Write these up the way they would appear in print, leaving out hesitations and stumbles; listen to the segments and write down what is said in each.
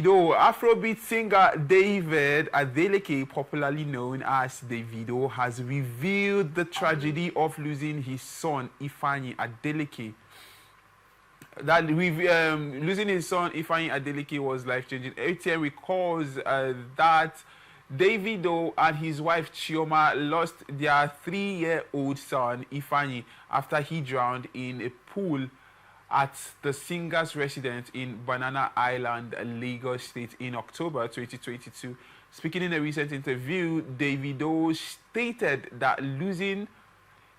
Davido, Afrobeat singer David Adeleke, popularly known as Davido, has revealed the tragedy of losing his son Ifeanyi Adeleke. That losing his son Ifeanyi Adeleke was life-changing. ATM recalls that Davido and his wife Chioma lost their 3-year-old son Ifeanyi after he drowned in a pool at the singer's residence in Banana Island, Lagos State in October 2022. Speaking in a recent interview, Davido stated that losing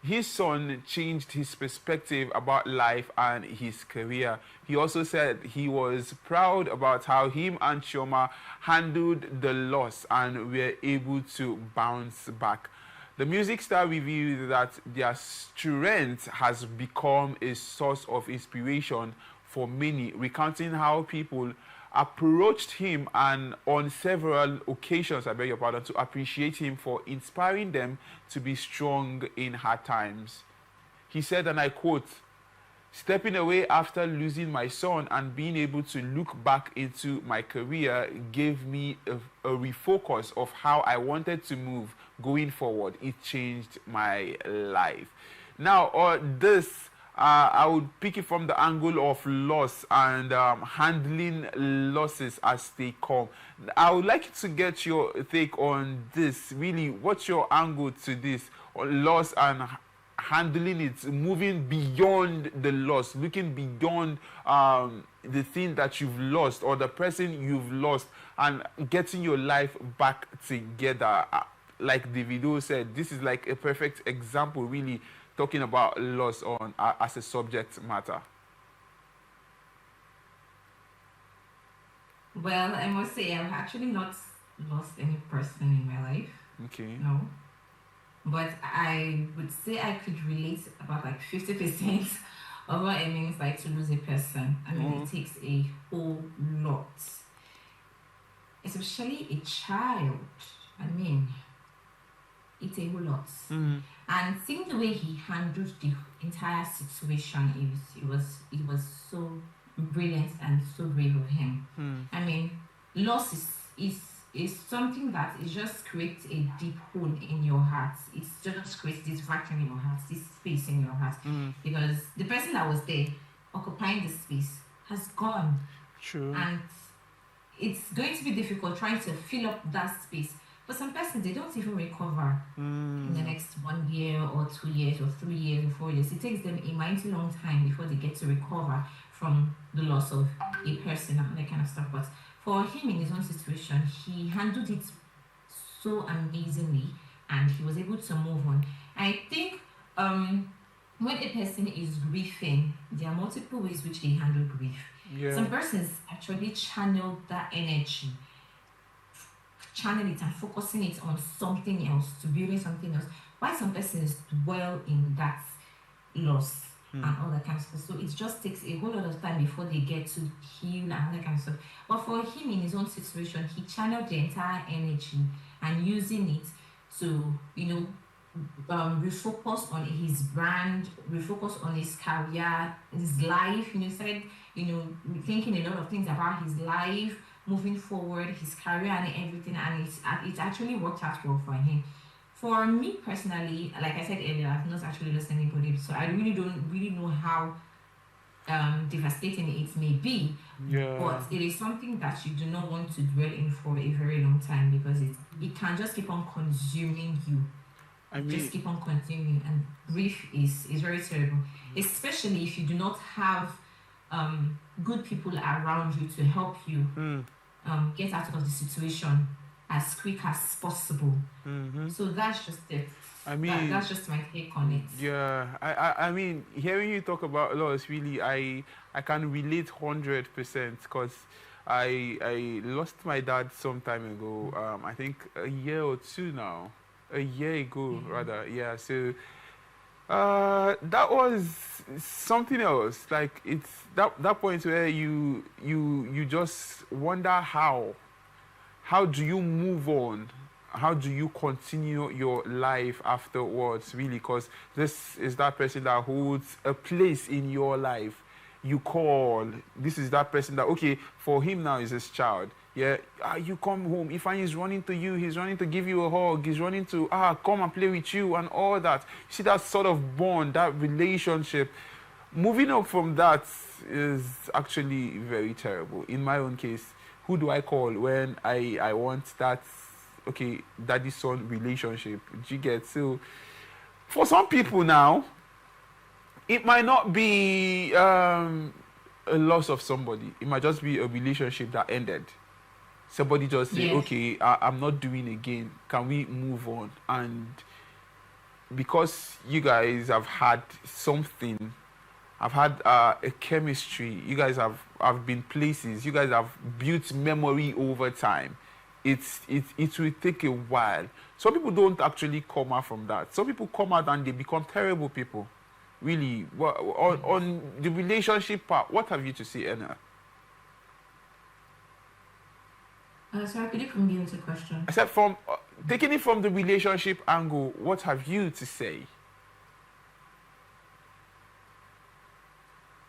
his son changed his perspective about life and his career. He also said he was proud about how him and Chioma handled the loss and were able to bounce back. The music star revealed that their strength has become a source of inspiration for many, recounting how people approached him and on several occasions, I beg your pardon, to appreciate him for inspiring them to be strong in hard times. He said, and I quote, "Stepping away after losing my son and being able to look back into my career gave me a refocus of how I wanted to move going forward. It changed my life." Now, I would pick it from the angle of loss and handling losses as they come. I would like to get your take on this. Really, what's your angle to this on loss and handling it, moving beyond the loss, looking beyond the thing that you've lost or the person you've lost and getting your life back together? Like Davido said, this is like a perfect example, really, talking about loss on as a subject matter. Well, I must say I've actually not lost any person in my life. Okay. No. But I would say I could relate about like 50% of what it means like to lose a person. I mean, it takes a whole lot. Especially a child. I mean, it's a whole lot. And seeing the way he handled the entire situation, it was so brilliant and so brave of him. I mean, loss is something that it just creates a deep hole in your heart. It just creates this vacuum in your heart, this space in your heart. Because the person that was there occupying the space has gone. True. And it's going to be difficult trying to fill up that space. For some persons, they don't even recover in the next 1 year or 2 years or 3 years or 4 years. It takes them a mighty long time before they get to recover from the loss of a person and that kind of stuff. But for him in his own situation, he handled it so amazingly and he was able to move on. I think when a person is grieving, there are multiple ways which they handle grief. Yeah. Some persons actually channel that energy, channel it and focusing it on something else, to building something else. Why some persons dwell in that loss and all that kind of stuff. So it just takes a whole lot of time before they get to heal and all that kind of stuff. But for him in his own situation, he channeled the entire energy and using it to, refocus on his brand, refocus on his career, his life. Said, thinking a lot of things about his life, moving forward, his career and everything, and it actually worked out well for him. For me personally, like I said earlier, I've not actually lost anybody, so I really don't know how devastating it may be. Yeah. But it is something that you do not want to dwell in for a very long time because it can just keep on consuming you. Just keep on consuming, and grief is very terrible, especially if you do not have good people around you to help you get out of the situation as quick as possible. So that's just it. That's just my take on it. Yeah, I mean, hearing you talk about loss, really, I can relate 100% because I lost my dad some time ago. I think a year or two now. A year ago, rather. Yeah, so that was something else. Like it's that point where you just wonder how do you move on? How do you continue your life afterwards, really? Because this is that person that holds a place in your life. you call. This is that person that, okay, for him now is his child. Yeah, you come home. Ifeanyi is running to you. He's running to give you a hug. He's running to come and play with you and all that. You see that sort of bond, that relationship. Moving up from that is actually very terrible. In my own case, who do I call when I want that, okay, daddy son relationship? Do you get? So for some people now, it might not be a loss of somebody. It might just be a relationship that ended. Somebody just say, Yes. okay, I'm not doing again. Can we move on? And because you guys have had something, I've had a chemistry. You guys have been places. You guys have built memory over time. It will take a while. Some people don't actually come out from that. Some people come out and they become terrible people. Really, on the relationship part, what have you to say, Anna? Sorry, could you come again with the question? Except from taking it from the relationship angle, what have you to say?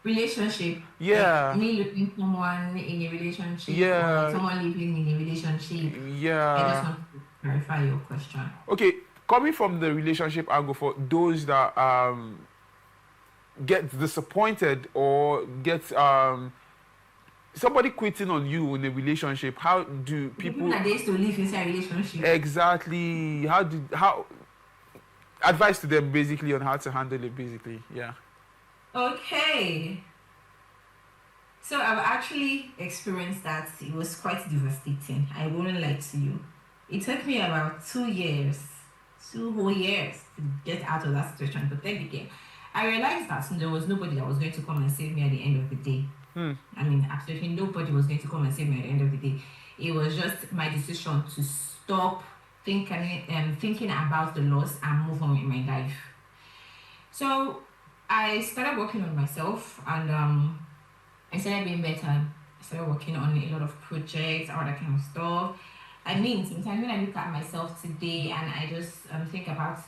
Relationship. Yeah. Like me looking someone in a relationship Yeah. or someone living in a relationship. I just Yeah. want to clarify your question. Okay, coming from the relationship angle, for those that get disappointed or get somebody quitting on you in a relationship, how do people that they used to live inside a relationship? exactly, how advice to them basically on how to handle it basically? Yeah. Okay. So I've actually experienced that. It was quite devastating. I wouldn't lie to you. It took me about 2 years, 2 whole years to get out of that situation. But then again, I realized that there was nobody that was going to come and save me at the end of the day. I mean, absolutely nobody was going to come and save me at the end of the day. It was just my decision to stop thinking about the loss and move on in my life. So I started working on myself and I started being better. I started working on a lot of projects, all that kind of stuff. I mean, sometimes when I look at myself today and I just think about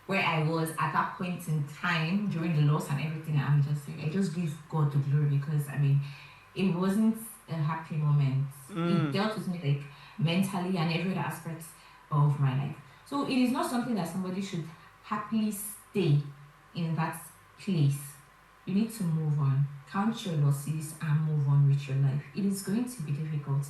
where I was at that point in time during the loss and everything, I just give God the glory because I mean, it wasn't a happy moment. It dealt with me like mentally and every other aspect of my life. So it is not something that somebody should happily stay in that place. You need to move on, count your losses, and move on with your life. It is going to be difficult.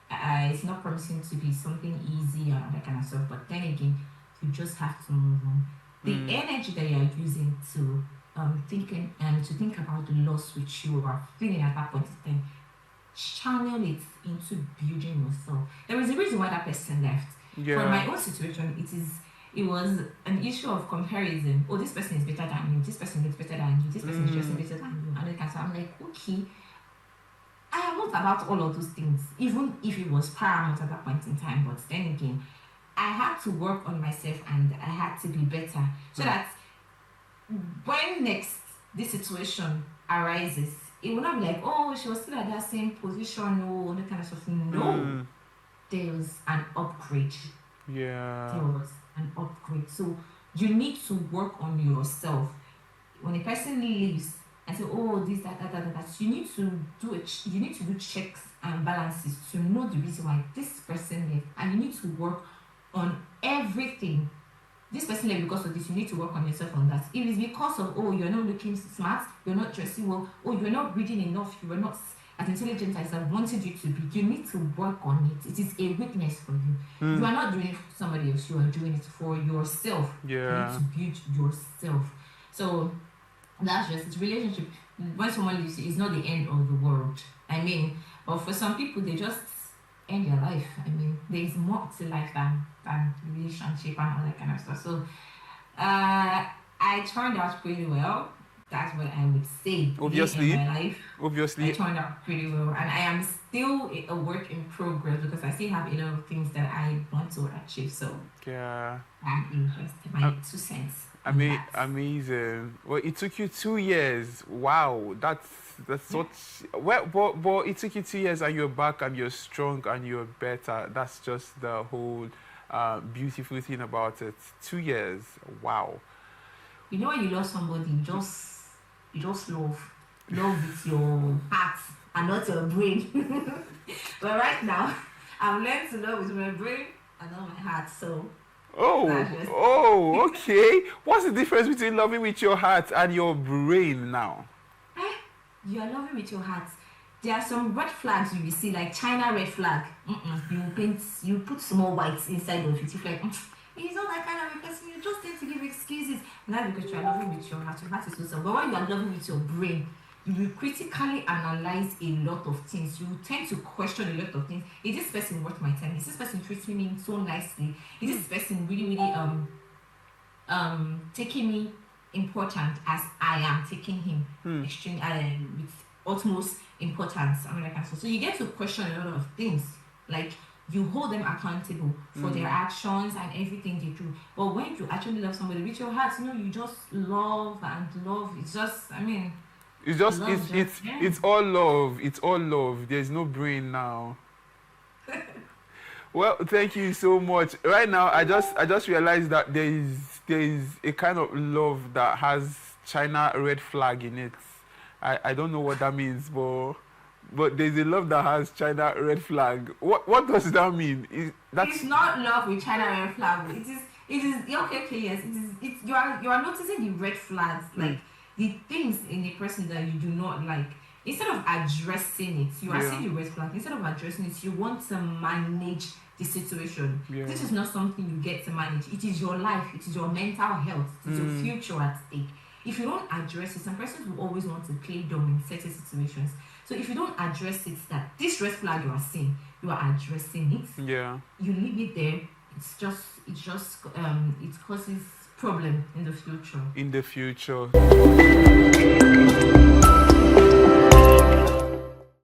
It's not promising to be something easy or that kind of stuff, but then again, you just have to move on. The energy that you are using to think about the loss which you are feeling at that point in time, channel it into building yourself. There is a reason why that person left. Yeah. For my own situation, it was an issue of comparison. Oh, this person is better than you. This person is better than you. This person is dressing better than you. And so I'm like, okay, I am not about all of those things, even if it was paramount at that point in time. But then again, I had to work on myself and I had to be better so that when next this situation arises, it will not be like, oh, she was still at that same position, or that kind of stuff. No, there was an upgrade. Yeah. There was an upgrade. So you need to work on yourself. When a person leaves and say, oh, this, that, you need to do checks and balances to know the reason why this person left, and you need to work on everything. This person left because of this, you need to work on yourself on that. If it's because of, oh, you're not looking smart, you're not dressing well, oh, you're not reading enough, you are not as intelligent as I wanted you to be, you need to work on it. It is a weakness for you. You are not doing it for somebody else, you are doing it for yourself. Yeah. You need to build yourself. So that's just it. Relationship, when someone leaves you, it's not the end of the world. I mean, but for some people, they just end their life. I mean, there is more to life than relationship and all that kind of stuff. So I turned out pretty well. That's what I would say. Obviously. In my life, Obviously. I turned out pretty well, and I am still a work in progress because I still have a lot of things that I want to achieve. So Yeah. I'm just my 2 cents. I mean, amazing. Well, it took you 2 years. Wow, that's such. Well, but it took you 2 years, and you're back, and you're strong, and you're better. That's just the whole beautiful thing about it. 2 years. Wow. You know when you love somebody, you just love. love with your heart and not your brain. But right now, I've learned to love with my brain and not my heart. So that's just Okay. What's the difference between loving with your heart and your brain now? You are loving with your heart. There are some red flags you will see, like China red flag. You put small whites inside of it. You're like, he's not that kind of a person. You just tend to give excuses. Not because you are loving with your heart. Your heart is so. But when you are loving with your brain, you will critically analyze a lot of things. You will tend to question a lot of things. Is this person worth my time? Is this person treating me so nicely? Is this person really, really taking me important as I am taking him extreme with utmost importance? So you get to question a lot of things. Like you hold them accountable for their actions and everything they do. But when you actually love somebody with your heart, you just love and love. It's just, It's just love it's all love. It's all love. There's no brain now. Well, thank you so much. Right now, I just realized that there is a kind of love that has China red flag in it. I don't know what that means, but there's a love that has China red flag. What does that mean? It's not love with China red flag. It is okay, yes. You are noticing the red flags, like the things in the person that you do not like. Instead of addressing it, you are seeing the red flag. Instead of addressing it, you want to manage the situation. This is not something you get to manage. It is your life. It is your mental health. It is your future at stake. If you don't address it, some persons will always want to play dumb in certain situations. So if you don't address it, that this red flag you are seeing, you are addressing it. Yeah. You leave it there. It causes problem in the future. In the future.